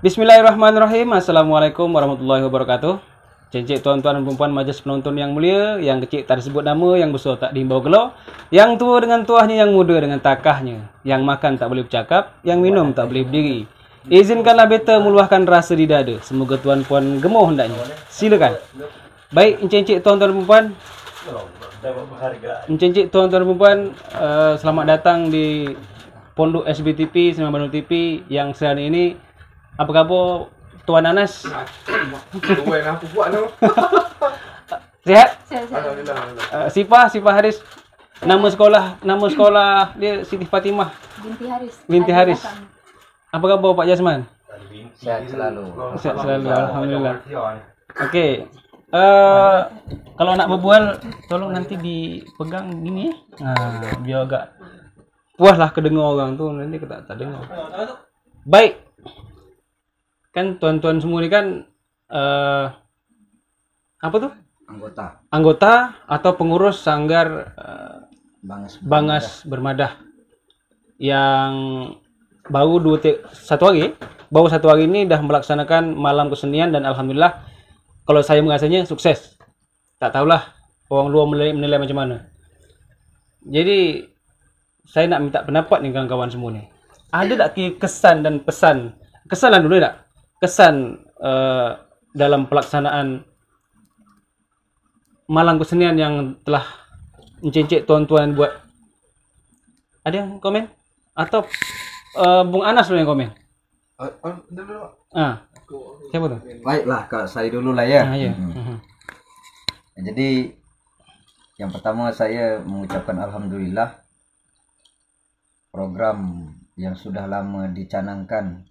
Bismillahirrahmanirrahim. Assalamualaikum warahmatullahi wabarakatuh. Cek tuan-tuan dan puan majelis penonton yang mulia, yang kecil tak disebut nama, yang besar tak diimbau gelo, yang tua dengan tuahnya, yang muda dengan takahnya, yang makan tak boleh bercakap, yang minum tak boleh berdiri. Izinkanlah beta meluahkan rasa di dada. Semoga tuan-puan gemuh hendaknya. Silakan. Baik, encik tuan-tuan dan puan. Encik tuan-tuan dan puan, selamat datang di Pondok SBTP Seniman Bandung TV yang sekarang ini. Apa khabar Tuan Anas? Tuan apa buat tu? Sihat? Alhamdulillah. Sifah Haris. Nama sekolah dia Siti Fatimah Binti Haris. Apa khabar Pak Jasman? Sehat selalu. Sehat selalu, alhamdulillah. Okey. Kalau nak berbual tolong nanti dipegang gini. Biar agak puaslah kedengar orang tu, nanti kita tak dengar. Baik. Kan tuan-tuan semua ni kan apa tu? Anggota atau pengurus sanggar Bangas Bermadah yang baru satu hari ini dah melaksanakan malam kesenian dan alhamdulillah kalau saya merasanya sukses. Tak tahulah orang luar menilai macam mana. Jadi saya nak minta pendapat ni kawan-kawan semua ni. Ada tak kesan dan pesan? Kesan lah dulu tak? Kesan dalam pelaksanaan malam kesenian yang telah encik tuan-tuan buat. Ada yang komen? Atau Bung Anas dulu yang komen? Siapa tu? Baiklah, Kak, saya dulu lah ya. Ya. Jadi yang pertama saya mengucapkan alhamdulillah program yang sudah lama dicanangkan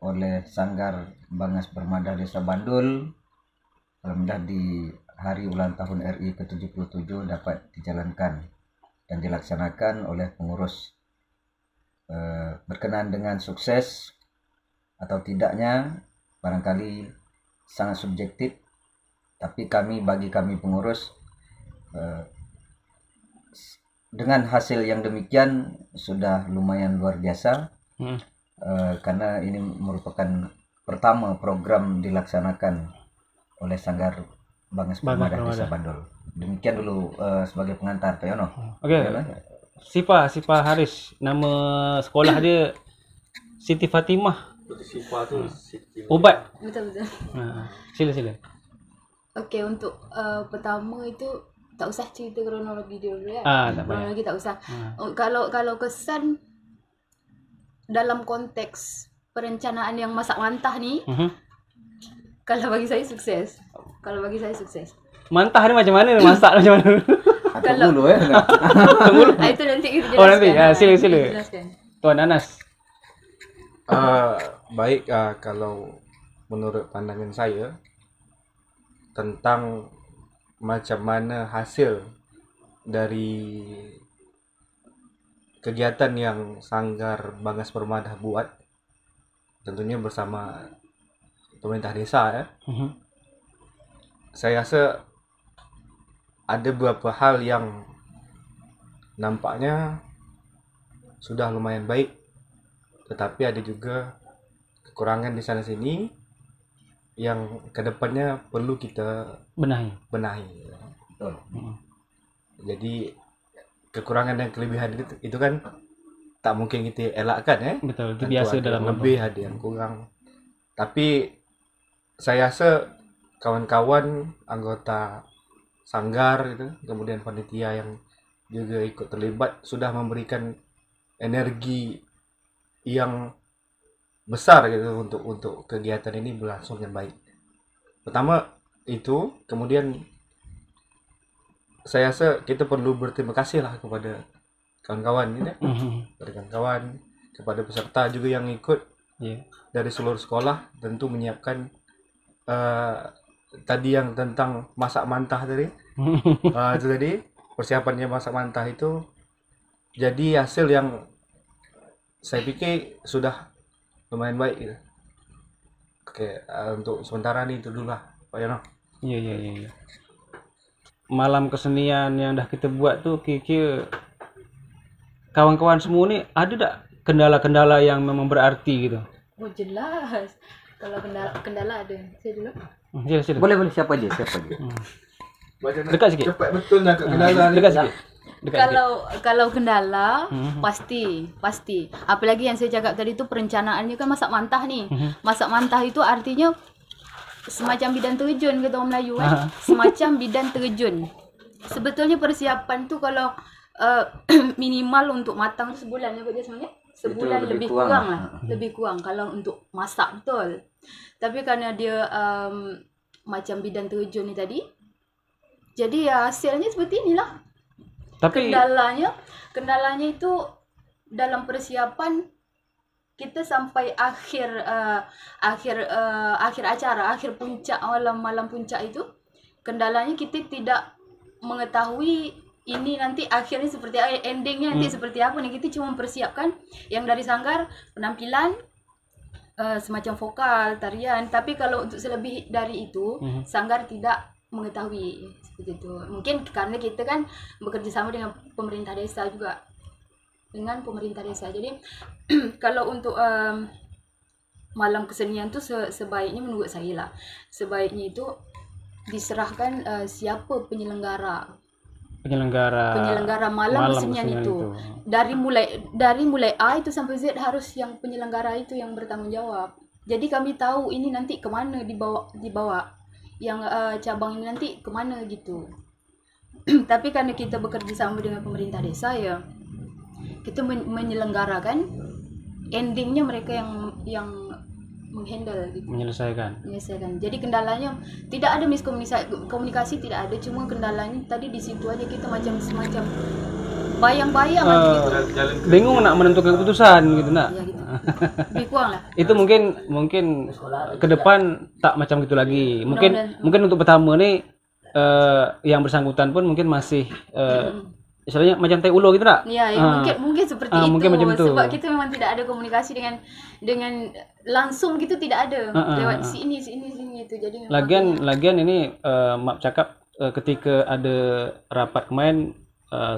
oleh Sanggar Bangas Bermadah Desa Bandul, alhamdulillah di hari ulang tahun RI ke-77 dapat dijalankan dan dilaksanakan oleh pengurus. Berkenaan dengan sukses atau tidaknya barangkali sangat subjektif, tapi bagi kami pengurus dengan hasil yang demikian sudah lumayan luar biasa. Karena ini merupakan pertama program dilaksanakan oleh Sanggar Bangas Bermadah Desa Bandul. Demikian dulu sebagai pengantar, Pak Yono. Okey. Sifah Haris, nama sekolah dia Siti Fatimah. Sifah tu Siti. Ubat. Betul. Sila. Okey, untuk pertama itu tak usah cerita kronologi dia dulu ya. Tak payah. Kronologi tak usah. Kalau kesan dalam konteks perencanaan yang masak mantah ni, kalau bagi saya sukses. Mantah ni macam mana? Masak macam mana? Kalau Dulu itu nanti kita jelaskan. Oh nanti, sila. Jelaskan. Tuan Anas. Baik, kalau menurut pandangan saya tentang macam mana hasil dari kegiatan yang Sanggar Bangas Bermadah buat, tentunya bersama pemerintah desa ya. Saya rasa ada beberapa hal yang nampaknya sudah lumayan baik, tetapi ada juga kekurangan di sana sini yang kedepannya perlu kita benahi. Betul. Jadi kekurangan dan kelebihan itu kan tak mungkin kita elakkan ya. Betul, itu biasa dalam lebih, ada yang kurang. Tapi saya rasa kawan-kawan anggota sanggar itu, kemudian panitia yang juga ikut terlibat sudah memberikan energi yang besar gitu untuk kegiatan ini berlangsung dengan baik. Pertama itu, kemudian saya rasa kita perlu berterima kasih lah kepada kawan-kawan ini, kepada kawan-kawan, kepada peserta juga yang ikut dari seluruh sekolah, tentu menyiapkan tadi yang tentang masak mantah tadi. Itu tadi persiapannya masak mantah itu jadi hasil yang saya pikir sudah lumayan baik gitu. Oke, untuk sementara nih itu dulu lah Pak Yono. Iya. Malam kesenian yang dah kita buat tu kira-kira kawan-kawan semua ni ada tak kendala-kendala yang memang berarti gitu? Oh jelas. Kalau kendala ada. Saya dulu. Sila. Boleh siapa aja. Dekat sikit. Cepat betul nak kat kendala ni. Dekat sikit. Kalau kendala pasti. Apalagi yang saya cakap tadi tu perencanaannya kan masak mantah nih. Masak mantah itu artinya semacam bidan terjun kata orang Melayu kan. Semacam bidan terjun. Sebetulnya persiapan tu kalau minimal untuk matang tu sebulan apa dia sebenarnya? Sebulan Itu lebih kurang lah. Lebih kurang kalau untuk masak betul. Tapi karena dia macam bidan terjun ni tadi, jadi ya hasilnya seperti inilah. Tapi kendalanya itu dalam persiapan kita sampai akhir acara, akhir puncak, malam puncak itu, kendalanya kita tidak mengetahui ini nanti akhirnya seperti apa, endingnya nanti seperti apa nih. Kita cuma mempersiapkan yang dari sanggar, penampilan, semacam vokal, tarian. Tapi kalau untuk selebih dari itu, sanggar tidak mengetahui seperti itu. Mungkin karena kita kan bekerja sama dengan pemerintah desa juga. Jadi kalau untuk malam kesenian tu sebaiknya menurut saya lah, sebaiknya itu diserahkan siapa penyelenggara malam kesenian itu. Dari mulai A itu sampai Z harus yang penyelenggara itu yang bertanggung jawab. Jadi kami tahu ini nanti kemana dibawa yang cabang ini nanti kemana gitu. Tapi karena kita bekerja sama dengan pemerintah desa ya, kita menyelenggarakan, endingnya mereka yang menghandle gitu. Menyelesaikan. Jadi kendalanya tidak ada komunikasi tidak ada, cuma kendalanya tadi di situ aja kita macam semacam bayang-bayang aja gitu. Bingung nak menentukan keputusan gitu nak. Ya gitu. Lebih kurang lah. Itu mungkin ke depan tak macam gitu lagi. Mungkin untuk pertama nih yang bersangkutan pun mungkin masih istilahnya macam tai ulo gitu tak? Ya, mungkin seperti itu. Mungkin macam itu. Sebab kita memang tidak ada komunikasi dengan langsung gitu, tidak ada. Lewat sini gitu. Jadi lagian ini maaf cakap ketika ada rapat kemarin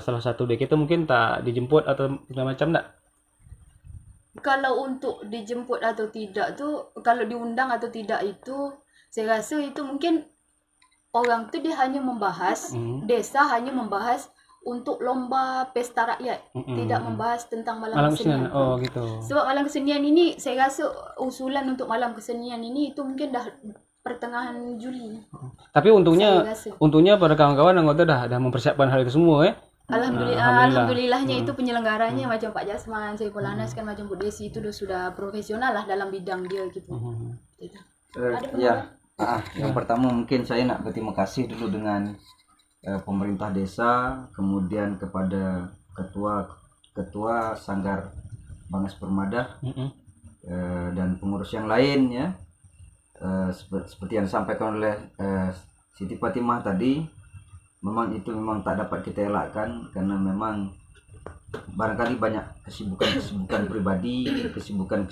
salah satu dari kita mungkin tak dijemput atau segala macam tak? Kalau untuk dijemput atau tidak tuh, kalau diundang atau tidak itu, saya rasa itu mungkin orang tuh dia hanya membahas, desa hanya membahas untuk lomba pesta rakyat, tidak membahas tentang malam kesenian. Oh gitu. Sebab malam kesenian ini, saya rasa usulan untuk malam kesenian ini itu mungkin dah pertengahan Juli. Tapi untungnya para kawan-kawan anggota dah mempersiapkan hal itu semua Alhamdulillahnya itu penyelenggaranya macam Pak Jasman, saya Polanas kan macam Bu Desi itu sudah profesional lah dalam bidang dia gitu. Gitu. Yang pertama mungkin saya nak berterima kasih dulu dengan pemerintah desa, kemudian kepada ketua Sanggar Bangas Permada dan pengurus yang lain ya. Seperti yang disampaikan oleh Siti Fatimah tadi, memang tak dapat kita elakkan karena memang barangkali banyak kesibukan pribadi, kesibukan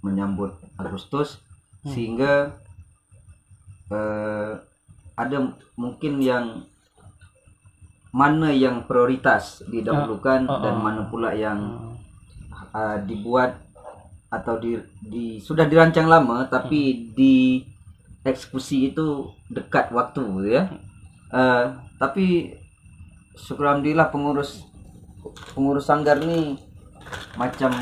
menyambut Agustus, sehingga ada mungkin yang mana yang prioritas didahulukan dan mana pula yang dibuat atau sudah dirancang lama tapi di eksekusi itu dekat waktu ya. Tapi syukur alhamdulillah pengurus sanggar ni macam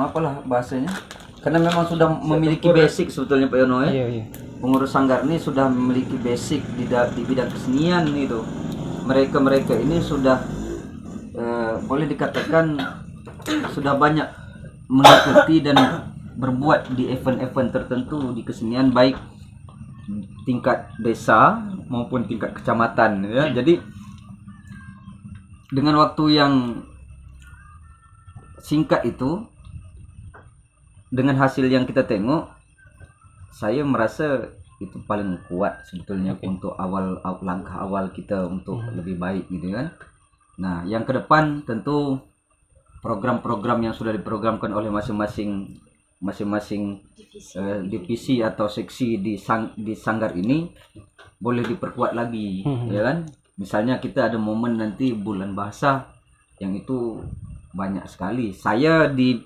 apalah bahasanya, karena memang sudah memiliki basic sebetulnya Pak Yono ya. Iya. Pengurus sanggar ini sudah memiliki basic di bidang kesenian itu. Mereka ini sudah boleh dikatakan sudah banyak mengikuti dan berbuat di event-event tertentu di kesenian, baik tingkat desa maupun tingkat kecamatan ya. Jadi dengan waktu yang singkat itu, dengan hasil yang kita tengok, saya merasa itu paling kuat sebetulnya untuk langkah awal kita untuk lebih baik gitu kan. Nah, yang ke depan tentu program-program yang sudah diprogramkan oleh masing-masing divisi atau seksi di sanggar ini boleh diperkuat lagi ya kan. Misalnya kita ada momen nanti bulan bahasa yang itu banyak sekali. Saya di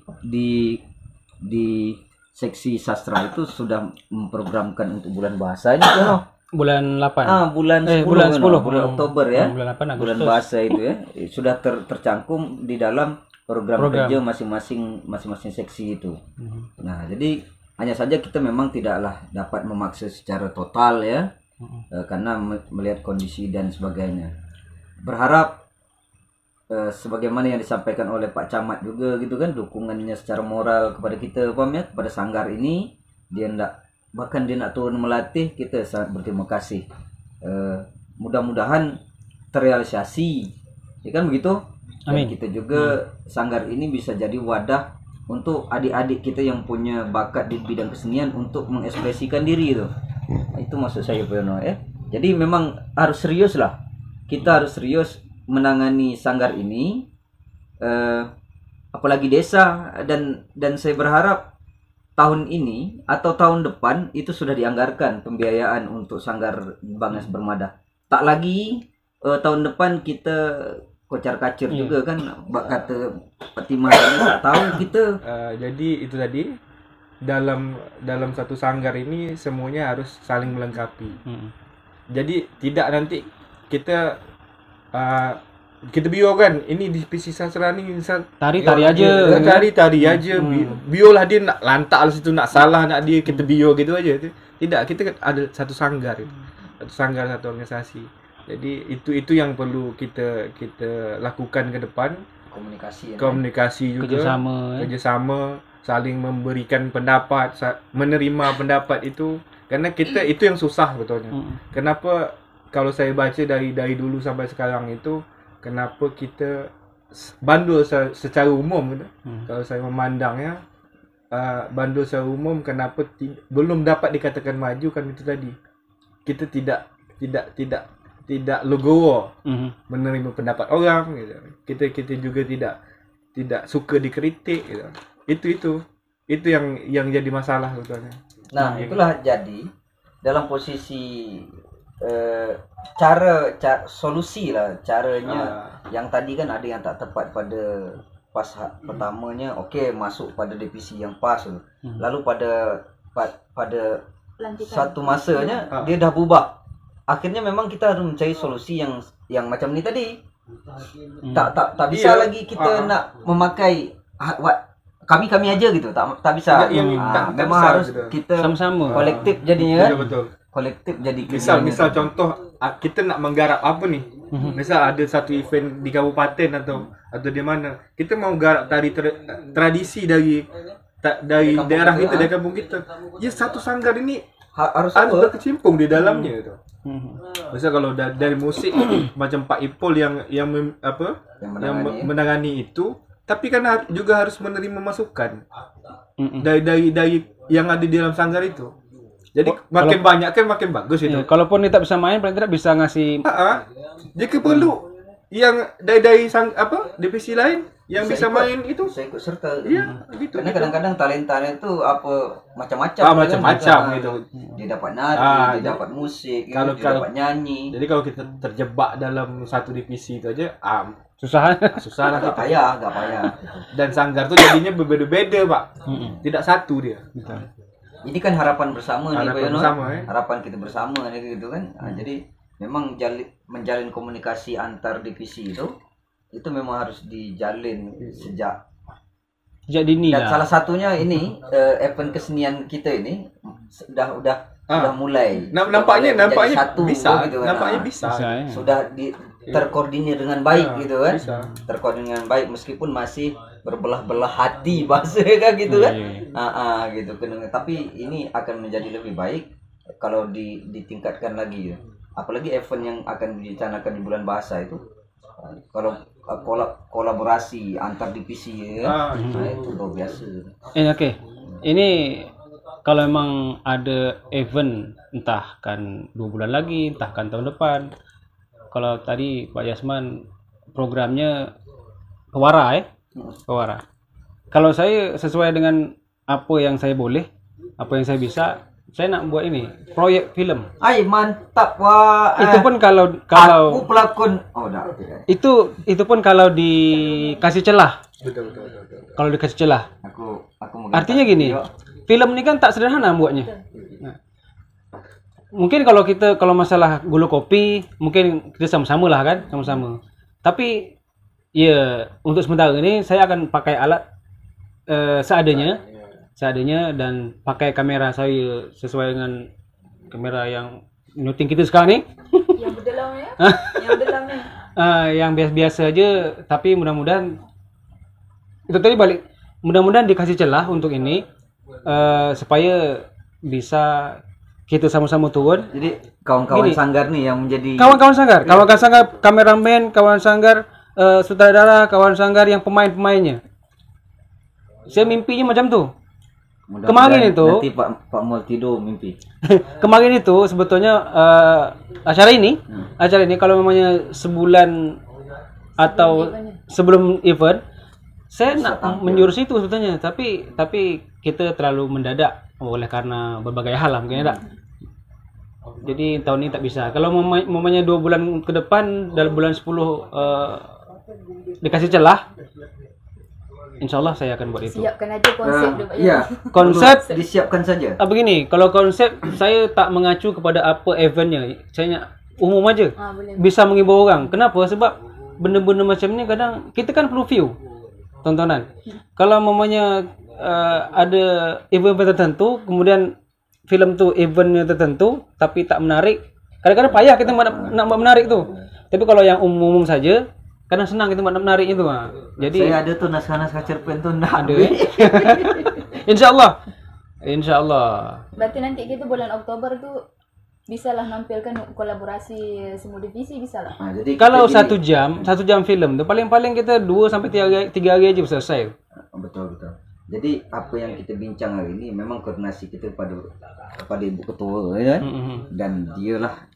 seksi sastra itu sudah memprogramkan untuk bulan bahasa ini kan? Bulan 8. Bulan 10, bulan 10. bulan Oktober ya. Bulan 8 Agustus. Bulan bahasa itu ya. Sudah tercangkum di dalam program kerja masing-masing seksi itu. Nah, jadi hanya saja kita memang tidaklah dapat memaksa secara total ya. Karena melihat kondisi dan sebagainya. Berharap sebagaimana yang disampaikan oleh Pak Camat juga gitu kan, dukungannya secara moral kepada kita, paham ya, kepada sanggar ini. Dia bahkan dia nak turun melatih, kita sangat berterima kasih. Mudah-mudahan terrealisasi, ya kan begitu. Dan Amin. kita juga sanggar ini bisa jadi wadah untuk adik-adik kita yang punya bakat di bidang kesenian untuk mengekspresikan diri itu. Itu maksud saya Pak Yono ya. Jadi memang harus serius lah. Kita harus serius menangani sanggar ini, apalagi desa, dan saya berharap tahun ini atau tahun depan itu sudah dianggarkan pembiayaan untuk sanggar Bangas Bermadah. Tak lagi tahun depan kita kocar-kacir juga kan, kata Pak Timah tadi, tak tahu kita. Jadi itu tadi, dalam satu sanggar ini semuanya harus saling melengkapi. Jadi tidak nanti kita bio kan, ini divisi sastra ni misal Tari aja. Tari aja. Bio lah, dia nak lantak lah situ, nak salah nak dia kita bio gitu aja. Tidak, kita ada satu sanggar. Satu sanggar, satu organisasi. Jadi itu yang perlu kita lakukan ke depan. Komunikasi juga, kerjasama, saling memberikan pendapat, menerima pendapat itu. Karena kita itu yang susah betulnya. Kenapa kalau saya baca dari dulu sampai sekarang itu, kenapa kita bandul secara umum gitu. Kalau saya memandangnya, bandul secara umum kenapa belum dapat dikatakan maju kan itu tadi. Kita tidak legowo menerima pendapat orang gitu. Kita juga tidak suka dikritik gitu. Itu yang jadi masalah betulnya. Nah, itulah jadi dalam posisi cara solusi lah caranya. Yang tadi kan ada yang tak tepat pada pas pertamanya, masuk pada divisi yang pas. Lalu pada satu masanya dia dah berubah. Akhirnya memang kita harus mencari solusi yang macam ni tadi. Tak bisa lagi kita nak memakai kami aja gitu. Tak bisa. Memang harus gitu. Kita sama-sama kolektif jadinya kan. Betul. Kolektif jadi Misal contoh kita nak menggarap apa nih? Misal ada satu event di kabupaten atau di mana, kita mau garap tari tradisi dari daerah kita, dari kampung kita. Ya satu sanggar ini harus berkecimpung di dalamnya itu. Misal kalau dari musik macam Pak Ipol yang menangani itu, tapi kan juga harus menerima masukan dari yang ada di dalam sanggar itu. Jadi makin banyak kan makin bagus itu. Kalaupun dia tak bisa main, paling tidak bisa ngasih. Jika perlu yang dari divisi lain yang bisa main itu saya ikut serta. Iya, gitu. Karena kadang-kadang talenta itu macam-macam. Macam-macam gitu. Dia dapat nari, dia dapat musik, dia dapat nyanyi. Jadi kalau kita terjebak dalam satu divisi itu aja, Susah lah kita. Gak payah. Dan sanggar tuh jadinya berbeda-beda, Pak. Tidak satu dia. Ini kan harapan bersama nih, Pak Yono. Harapan kita bersama nih gitu kan. Jadi memang menjalin komunikasi antar divisi itu memang harus dijalin sejak dini. Dan salah satunya ini event kesenian kita ini sudah mulai. Nampaknya satu bisa. gitu kan. Nampaknya bisa. Sudah terkoordinir dengan baik gitu kan. Bisa. Terkoordinir dengan baik meskipun masih berbelah-belah hati bahasa kan gitu kan. Gitu. Tapi ini akan menjadi lebih baik kalau ditingkatkan lagi ya. Apalagi event yang akan direncanakan di bulan bahasa itu, kalau kolaborasi antar divisi ya, itu luar biasa. Ini kalau memang ada event, entah kan 2 bulan lagi, entah kan tahun depan. Kalau tadi Pak Yasman programnya pewara. Kalau saya sesuai dengan apa yang saya boleh, apa yang saya bisa, saya nak buat ini proyek film. Mantap wah. Itu pun kalau aku pelakon. Itu pun kalau dikasih celah. Betul. Kalau dikasih celah. Aku artinya gini. film ini kan tak sederhana buatnya. Nah, mungkin kalau masalah gula kopi mungkin kita sama-sama lah kan, sama-sama. Tapi ya untuk sementara ini saya akan pakai alat seadanya dan pakai kamera saya sesuai dengan kamera yang nyuting kita sekarang nih. Yang berdalam ya. Yang berdalam nih. Yang biasa-biasa aja, tapi mudah-mudahan itu tadi balik. Mudah-mudahan dikasih celah untuk ini supaya bisa kita sama-sama turun. Jadi kawan-kawan sanggar nih yang menjadi Kawan-kawan sanggar, kameramen, kawan sanggar, sutradara, kawan sanggar yang pemain-pemainnya. Saya mimpinya macam tuh. Kemarin itu nanti Pak Mul tidur mimpi. Kemarin itu sebetulnya acara ini kalau namanya sebulan atau sebelum event saya nak menjurus itu sebetulnya, tapi kita terlalu mendadak oleh karena berbagai hal lah mungkin tak. Jadi tahun ini tak bisa. Kalau mamanya 2 bulan ke depan dalam bulan 10 dikasih celah, insyaallah saya akan buat itu. Siapkan aja konsep dia. Iya, Konsep disiapkan saja. begini, kalau konsep saya tak mengacu kepada apa eventnya, saya umum aja. Boleh. Bisa menghibur orang. Kenapa? Sebab benda-benda macam ni kadang kita kan perlu view tontonan. Kalau mamanya ada event tertentu, kemudian filem tu eventnya tertentu tapi tak menarik, kadang-kadang payah kita nak menarik tu. Tapi kalau yang umum saja, kadang senang kita nak menarik itu. Jadi Saya ada tuh naskah-naskah cerpen tuh ada. Insyaallah. Berarti nanti kita bulan Oktober tuh bisalah nampilkan kolaborasi semua divisi bisalah. Jadi Kalau kita 1 jam filem tu paling-paling kita 2 sampai 3 hari aja selesai. betul. Jadi apa yang kita bincang hari ini memang koordinasi kita kepada Ibu Ketua ya kan? Dan dialah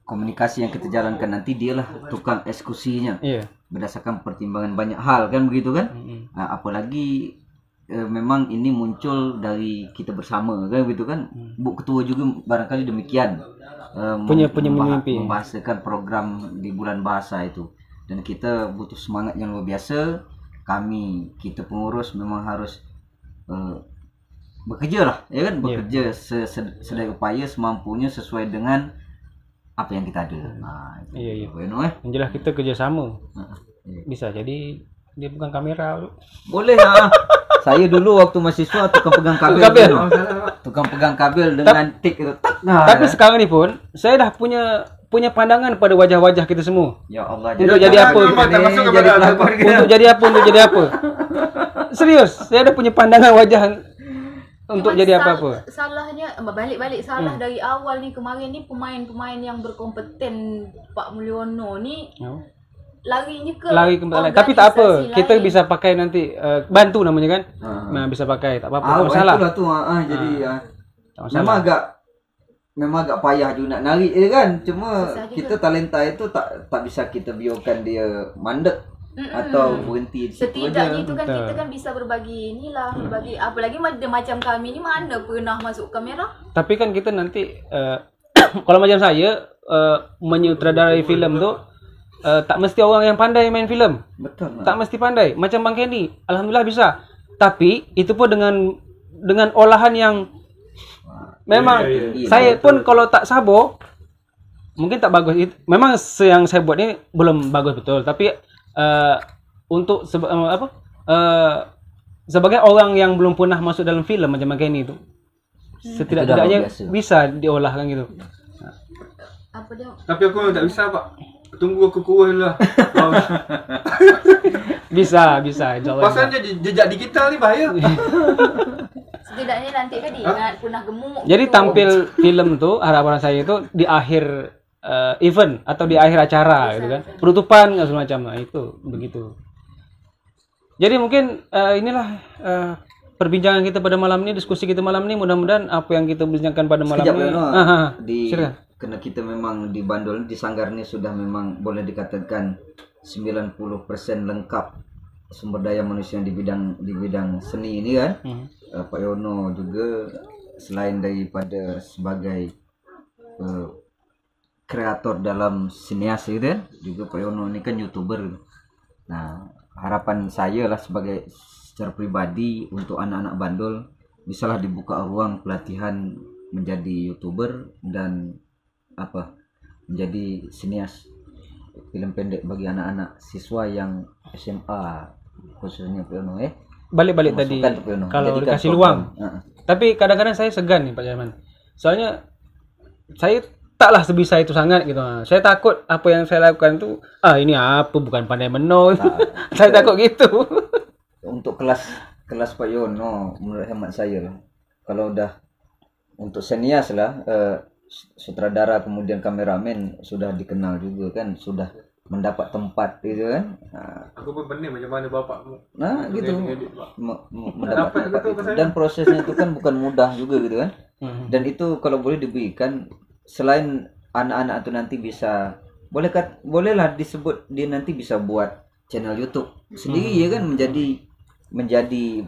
komunikasi yang kita jalankan nanti, dialah tukang eksekusinya. Iya. Berdasarkan pertimbangan banyak hal kan begitu kan? Apalagi memang ini muncul dari kita bersama kan begitu kan? Bu Ketua juga barangkali demikian. Punya mimpi. Membahasakan program di bulan bahasa itu, dan kita butuh semangat yang luar biasa. Kita pengurus memang harus bekerja lah ya kan, bekerja sedaya upaya semampunya sesuai dengan apa yang kita ada. Iya. Yang jelas kita kerjasama. Bisa jadi dia bukan kamera. Boleh saya dulu waktu mahasiswa tukang pegang kabel. Tukang pegang kabel dengan tik itu. Tapi sekarang ni pun saya dah punya pandangan pada wajah-wajah kita semua. Ya Allah. Untuk jadi apa? Untuk jadi apa? Serius, saya dah punya pandangan wajah untuk jadi apa-apa. Salahnya balik-balik salah dari awal nih. Kemarin ni pemain-pemain yang berkompeten Pak Mulyono ni lari ke tapi tak apa, kita bisa pakai nanti bantu namanya kan. Bisa pakai, tak apa-apa, tak masalah. Itulah tu jadi memang agak payah juga nak narik kan. Cuma kita talenta itu tak bisa kita biarkan dia mandek atau berhenti di situ aja. Setidaknya itu kan kita kan bisa berbagi inilah, berbagi, apalagi macam kami ni mana pernah masuk kamera. Tapi kan kita nanti kalau macam saya menyutradarai filem tu tak mesti orang yang pandai main filem. Betul. Tak mesti pandai. Macam Bang Kenny, alhamdulillah bisa. Tapi itu pun dengan olahan yang memang saya pun kalau tak sabar mungkin tak bagus. Memang yang saya buat ni belum bagus betul, tapi untuk sebagai orang yang belum pernah masuk dalam filem macam Bang Kenny tu, setidak-tidaknya bisa diolah kan gitu. Apa dia? Tapi aku memang tak bisa, Pak. Tunggu aku kurus dulu lah. Bisa insyaallah. Pasalnya jejak digital ni bahaya. Setidaknya nanti kan diingat pernah gemuk. Jadi gitu. tampil film tu harapan saya itu di akhir event atau di akhir acara gitu kan. Penutupan semacam itu begitu. Jadi mungkin inilah perbincangan kita pada malam ini, diskusi kita malam ini. Mudah-mudahan apa yang kita bincangkan pada malam ini karena kita memang di Bandol, di Sanggar ini sudah memang boleh dikatakan 90% lengkap sumber daya manusia di bidang seni ini kan. Pak Yono juga selain daripada sebagai kreator dalam sinias gitu kan, juga Pak Yono ini kan YouTuber. Nah, harapan saya lah secara pribadi untuk anak-anak Bandol bisalah dibuka ruang pelatihan menjadi YouTuber dan menjadi sinias film pendek bagi anak-anak siswa yang SMA khususnya Piono balik tadi kalau dikasih luang. Tapi kadang-kadang saya segan nih Pak Jaman. Soalnya saya taklah sebisa itu sangat gitu. Saya takut apa yang saya lakukan itu ini apa bukan pandai menol. Saya takut gitu. Untuk kelas Pak Yono menurut hemat saya lah. Kalau udah untuk senias lah sutradara kemudian kameramen sudah dikenal juga kan, sudah mendapat tempat gitu kan. Aku pun benih macam mana bapakmu. Nah gitu mendapat tempat itu. Dan prosesnya itu kan bukan mudah juga gitu kan. Dan itu kalau boleh diberikan selain anak-anak itu nanti bisa bolehlah disebut dia nanti bisa buat channel YouTube sendiri ya kan, menjadi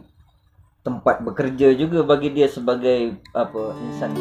tempat bekerja juga bagi dia sebagai insan.